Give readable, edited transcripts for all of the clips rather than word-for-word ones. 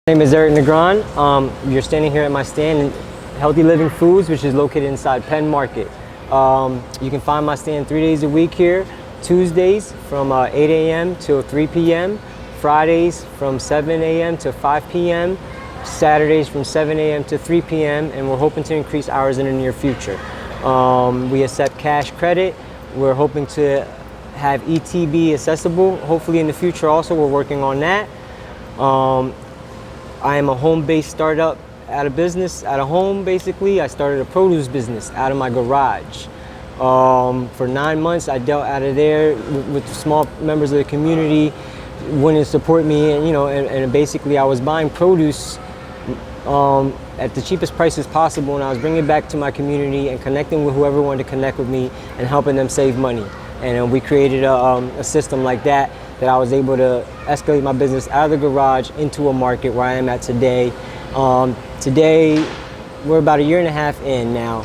My name is Erick Negron. You're standing here at my stand in Healthy Living Foods, which is located inside Penn Market. You can find my stand 3 days a week here. Tuesdays from 8 a.m. till 3 p.m. Fridays from 7 a.m. to 5 p.m. Saturdays from 7 a.m. to 3 p.m. and we're hoping to increase hours in the near future. We accept cash credit. We're hoping to have ETB accessible. Hopefully in the future also, we're working on that. I am a home-based startup out of home basically. I started a produce business out of my garage. For 9 months I dealt out of there with small members of the community wanting to support me, and basically I was buying produce at the cheapest prices possible, and I was bringing it back to my community and connecting with whoever wanted to connect with me and helping them save money. And we created a system like that I was able to escalate my business out of the garage into a market where I am at today. Today, we're about 1.5 years in now.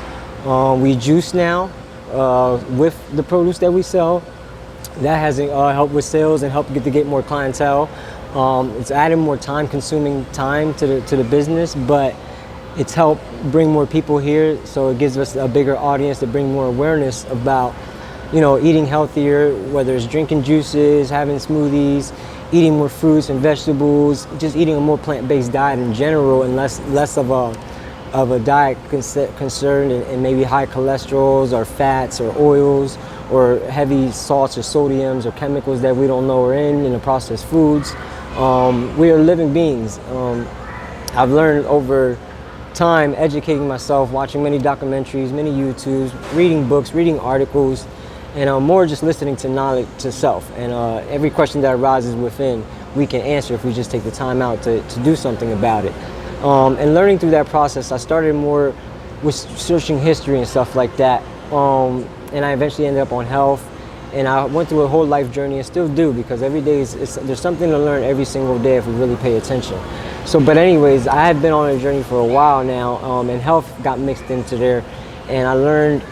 We juice now with the produce that we sell. That has helped with sales and helped to get more clientele. It's added more time-consuming time to the business, but it's helped bring more people here, so it gives us a bigger audience to bring more awareness about eating healthier, whether it's drinking juices, having smoothies, eating more fruits and vegetables, just eating a more plant-based diet in general, and less of a diet concerned in maybe high cholesterols or fats or oils or heavy salts or sodiums or chemicals that we don't know are in the processed foods. We are living beings. I've learned over time educating myself, watching many documentaries, many YouTubes, reading books, reading articles, and more just listening to knowledge to self. And every question that arises within, we can answer if we just take the time out to do something about it. And learning through that process, I started more with searching history and stuff like that. And I eventually ended up on health. And I went through a whole life journey and still do, because every day there's something to learn every single day if we really pay attention. But anyways, I have been on a journey for a while now, and health got mixed into there. And I learned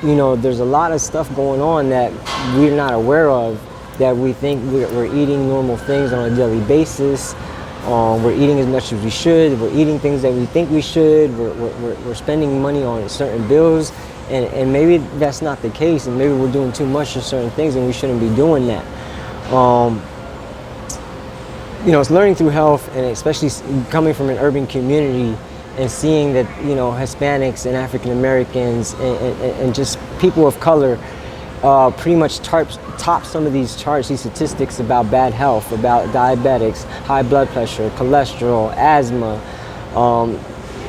there's a lot of stuff going on that we're not aware of, that we think we're eating normal things on a daily basis. We're eating as much as we should. We're eating things that we think we should. We're spending money on certain bills, and maybe that's not the case, and maybe we're doing too much of certain things and we shouldn't be doing that. It's learning through health, and especially coming from an urban community and seeing that Hispanics and African Americans and just people of color pretty much top some of these charts, these statistics about bad health, about diabetics, high blood pressure, cholesterol, asthma,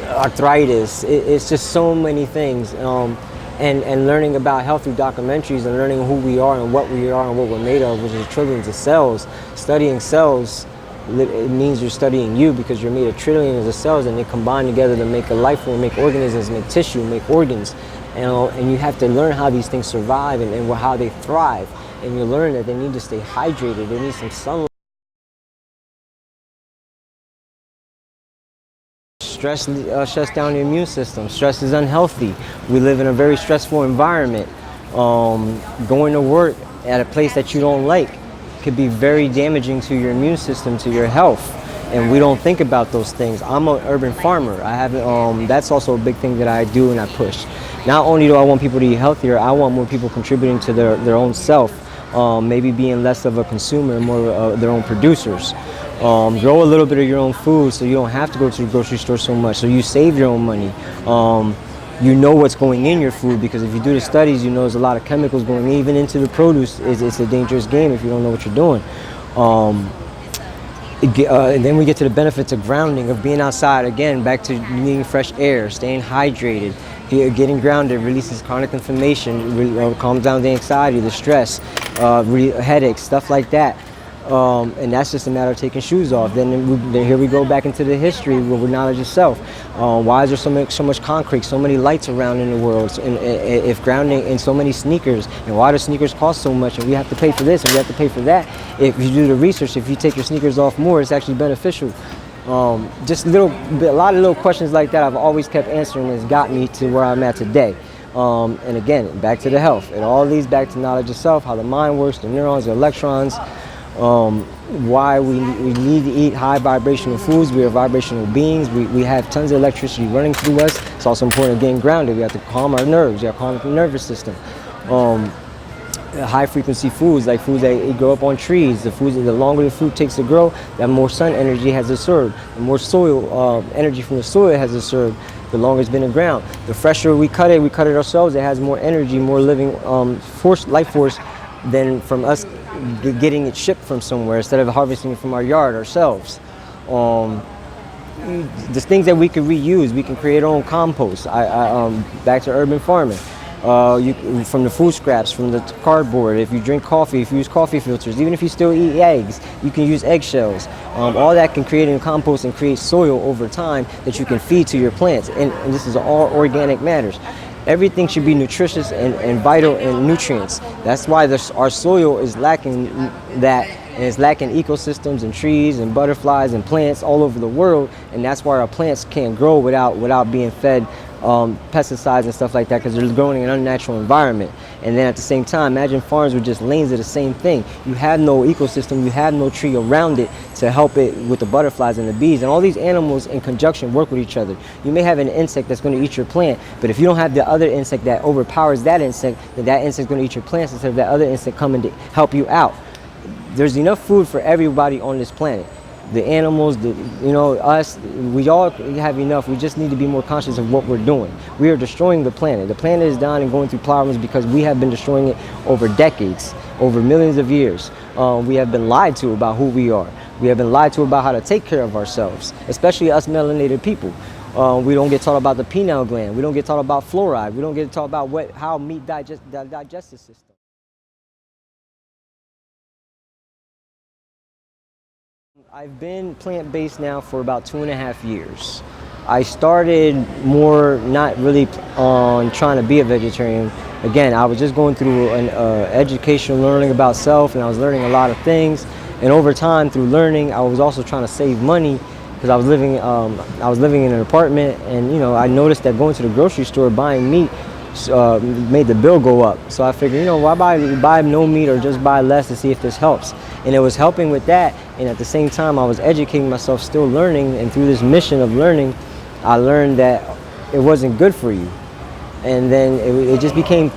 arthritis. It's just so many things. And learning about health through documentaries and learning who we are and what we are and what we're made of, which is trillions of cells. Studying cells, it means you're studying you, because you're made of trillions of cells, and they combine together to make a life form, make organisms, make tissue, make organs. And you have to learn how these things survive and how they thrive. And you learn that they need to stay hydrated, they need some sunlight. Stress shuts down the immune system. Stress is unhealthy. We live in a very stressful environment. Going to work at a place that you don't like could be very damaging to your immune system, to your health, and we don't think about those things. I'm an urban farmer. I have that's also a big thing that I do and I push. Not only do I want people to eat healthier, I want more people contributing to their own self, maybe being less of a consumer and more of their own producers. Grow a little bit of your own food so you don't have to go to the grocery store so much, so you save your own money. You know what's going in your food, because if you do the studies, there's a lot of chemicals going even into the produce. It's a dangerous game if you don't know what you're doing. And then we get to the benefits of grounding, of being outside. Again, back to needing fresh air, staying hydrated. Getting grounded releases chronic inflammation, calms down the anxiety, the stress, headaches, stuff like that. And that's just a matter of taking shoes off. Then here we go back into the history with knowledge itself. Why is there so much concrete, so many lights around in the world, and if grounding, and so many sneakers, and why do sneakers cost so much, and we have to pay for this and we have to pay for that? If you do the research, if you take your sneakers off more, it's actually beneficial. Just a lot of little questions like that I've always kept answering, and it's got me to where I'm at today. And again, back to the health. It all leads back to knowledge itself, how the mind works, the neurons, the electrons. why we need to eat high vibrational foods. We are vibrational beings. We have tons of electricity running through us. It's also important getting grounded. We have to calm our nerves. We have to calm the nervous system. High frequency foods, like foods that grow up on trees. The longer the fruit takes to grow, the more sun energy has absorbed. The more soil energy from the soil has absorbed, the longer it's been in the ground. The fresher we cut it ourselves, it has more energy, more living life force than from us getting it shipped from somewhere instead of harvesting it from our yard ourselves. The things that we can reuse, we can create our own compost. Back to urban farming. From the food scraps, from the cardboard, if you drink coffee, if you use coffee filters, even if you still eat eggs, you can use eggshells. All that can create in compost and create soil over time that you can feed to your plants. And this is all organic matters. Everything should be nutritious and vital in nutrients. That's why our soil is lacking that, and it's lacking ecosystems and trees and butterflies and plants all over the world. And that's why our plants can't grow without being fed pesticides and stuff like that, because they're growing in an unnatural environment. And then at the same time, imagine farms with just lanes of the same thing. You have no ecosystem, you have no tree around it to help it with the butterflies and the bees. And all these animals in conjunction work with each other. You may have an insect that's going to eat your plant, but if you don't have the other insect that overpowers that insect, then that insect's going to eat your plants instead of that other insect coming to help you out. There's enough food for everybody on this planet. The animals, us, we all have enough. We just need to be more conscious of what we're doing. We are destroying the planet. The planet is down and going through problems because we have been destroying it over decades, over millions of years. We have been lied to about who we are. We have been lied to about how to take care of ourselves, especially us melanated people. We don't get taught about the pineal gland. We don't get taught about fluoride. We don't get taught about how meat digests the digestive system. I've been plant-based now for about 2.5 years. I started more not really on trying to be a vegetarian. Again, I was just going through an educational learning about self, and I was learning a lot of things. And over time, through learning, I was also trying to save money because I was living in an apartment, and I noticed that going to the grocery store buying meat made the bill go up. So I figured, why buy no meat or just buy less to see if this helps. And it was helping with that, and at the same time I was educating myself, still learning, and through this mission of learning, I learned that it wasn't good for you. And then it just became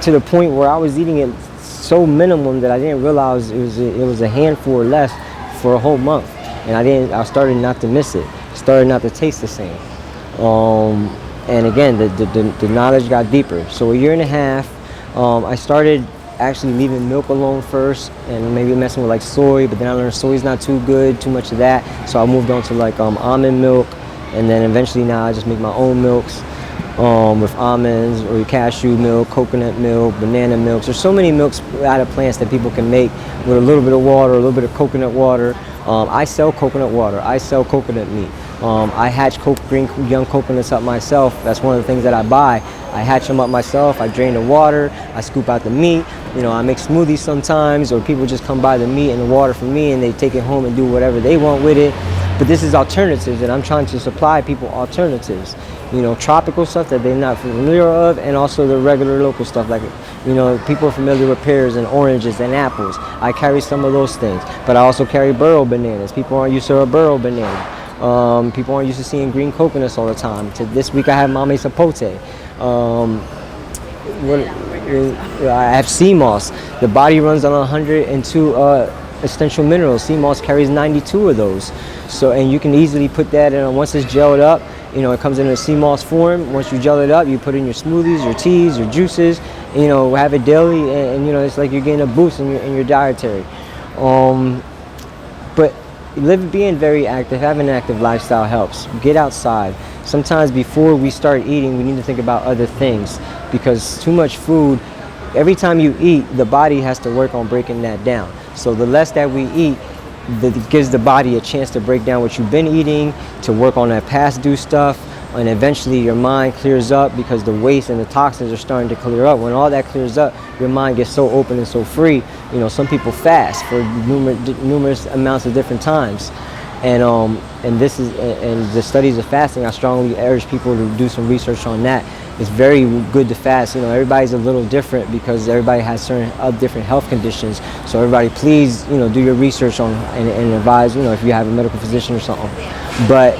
to the point where I was eating it so minimum that I didn't realize it was a handful or less for a whole month. And I started not to miss it, started not to taste the same. And again, the knowledge got deeper. So 1.5 years, I started actually leaving milk alone first, and maybe messing with like soy, but then I learned soy's not too good, too much of that. So I moved on to like almond milk, and then eventually now I just make my own milks with almonds or cashew milk, coconut milk, banana milks. There's so many milks out of plants that people can make with a little bit of water, a little bit of coconut water. I sell coconut water. I sell coconut meat. I hatch green young coconuts up myself. That's one of the things that I buy. I hatch them up myself. I drain the water. I scoop out the meat. I make smoothies sometimes, or people just come buy the meat and the water from me, and they take it home and do whatever they want with it. But this is alternatives, and I'm trying to supply people alternatives. Tropical stuff that they're not familiar of, and also the regular local stuff. Like, people are familiar with pears and oranges and apples. I carry some of those things, but I also carry burro bananas. People aren't used to a burro banana. People aren't used to seeing green coconuts all the time. This week I have mame sapote. I have sea moss. The body runs on 102 essential minerals. Sea moss carries 92 of those. So, and you can easily put that in. Once it's gelled up, it comes in a sea moss form. Once you gel it up, you put in your smoothies, your teas, your juices. Have it daily, and it's like you're getting a boost in your dietary. But being very active, having an active lifestyle helps. Get outside. Sometimes before we start eating, we need to think about other things, because too much food, every time you eat, the body has to work on breaking that down. So the less that we eat, that gives the body a chance to break down what you've been eating, to work on that past due stuff, and eventually your mind clears up because the waste and the toxins are starting to clear up. When all that clears up, your mind gets so open and so free. Some people fast for numerous amounts of different times. And this is and the studies of fasting. I strongly urge people to do some research on that. It's very good to fast. You know, everybody's a little different because everybody has certain different health conditions. So everybody, please, you know, do your research on and advise. You know, if you have a medical physician or something. But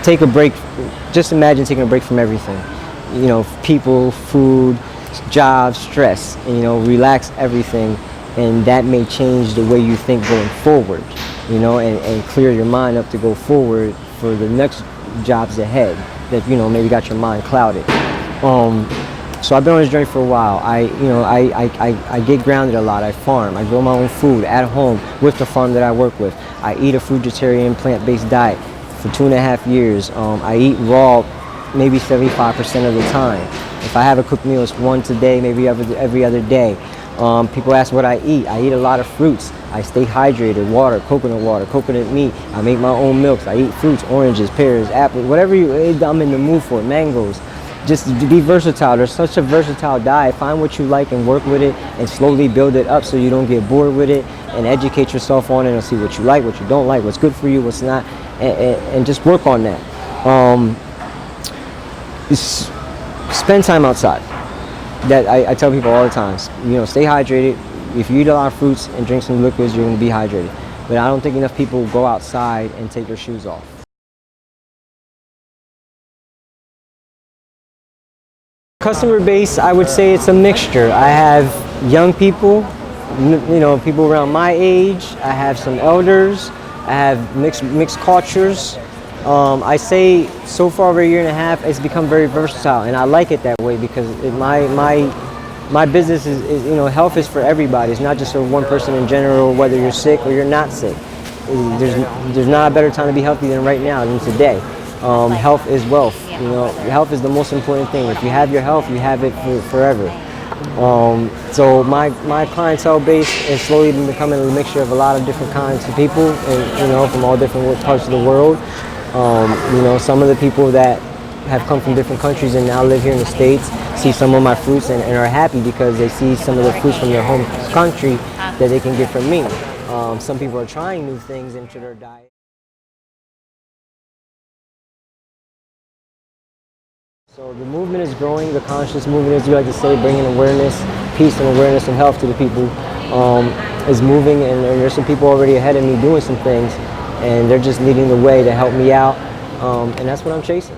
take a break. Just imagine taking a break from everything. You know, people, food, jobs, stress. And, you know, relax everything, and that may change the way you think going forward. You know, and clear your mind up to go forward for the next jobs ahead that, you know, maybe got your mind clouded. So I've been on this journey for a while. I get grounded a lot. I farm. I grow my own food at home with the farm that I work with. I eat a fruitarian, plant-based diet for 2.5 years. I eat raw maybe 75% of the time. If I have a cooked meal, it's once a day, maybe every other day. People ask what I eat. I eat a lot of fruits. I stay hydrated, water, coconut meat. I make my own milks. I eat fruits, oranges, pears, apples, whatever I'm in the mood for, mangoes. Just to be versatile. There's such a versatile diet. Find what you like and work with it and slowly build it up so you don't get bored with it, and educate yourself on it and see what you like, what you don't like, what's good for you, what's not, and just work on that. Spend time outside. That I tell people all the time. You know, stay hydrated. If you eat a lot of fruits and drink some liquids, you're going to be hydrated. But I don't think enough people go outside and take their shoes off. Customer base, I would say it's a mixture. I have young people, you know, people around my age. I have some elders. I have mixed cultures. I say so far over a year and a half, it's become very versatile, and I like it that way because my business is, you know, health is for everybody. It's not just for one person in general, whether you're sick or you're not sick. There's not a better time to be healthy than right now, than today. Health is wealth. You know, health is the most important thing. If you have your health, you have it forever. So my clientele base is slowly becoming a mixture of a lot of different kinds of people, and, you know, from all different parts of the world. You know, some of the people that have come from different countries and now live here in the States see some of my fruits and are happy because they see some of the fruits from their home country that they can get from me. Some people are trying new things into their diet. So the movement is growing, the conscious movement, as you like to say, bringing awareness, peace and awareness and health to the people, is moving, and there's some people already ahead of me doing some things, and they're just leading the way to help me out, and that's what I'm chasing.